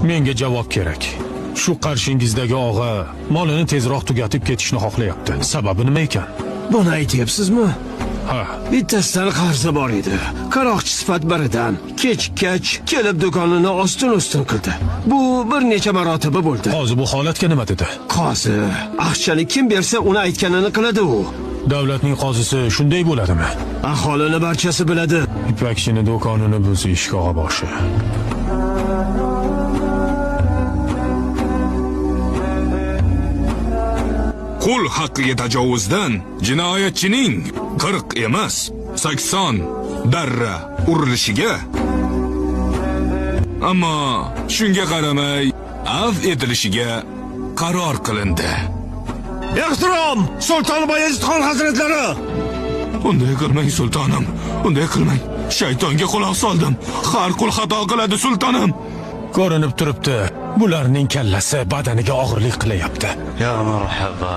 Menga javob kerak. Shu qarshingizdagi og'a molini tezroq tugatib ketishni xohlayapti. Sababi nima ekan? Buni aytyapsizmi? Ha, Bittasidan qarzi bor edi. Qaroqchi sifat biridan kechikach kelib do'konini ostin-ustin qildi. Bu bir necha marotaba bo'ldi. hozir bu holatga nima dedi? Qozi, axshani kim bersa uni aytganini qiladi u. Davlatning qozisi shunday bo'ladimi? Aholini barchasi biladi. Ipakchini do'konini buzishga boshi. Qul haqqiga tajovuzdan jinoyatchining 40 emas, 80 darra urilishiga. Ammo shunga qaramay afv etilishiga qaror qilindi. Ehtirom, Sulton Bayezidxon hazratlari! Unday qilmang sultonim, unday qilmang. Shaytonga quloq soldim. Har qul xato qiladi sultonim. Ko'rinib turibdi, bularning kallasi badaniga og'irlik qilyapti. Ya marhaba.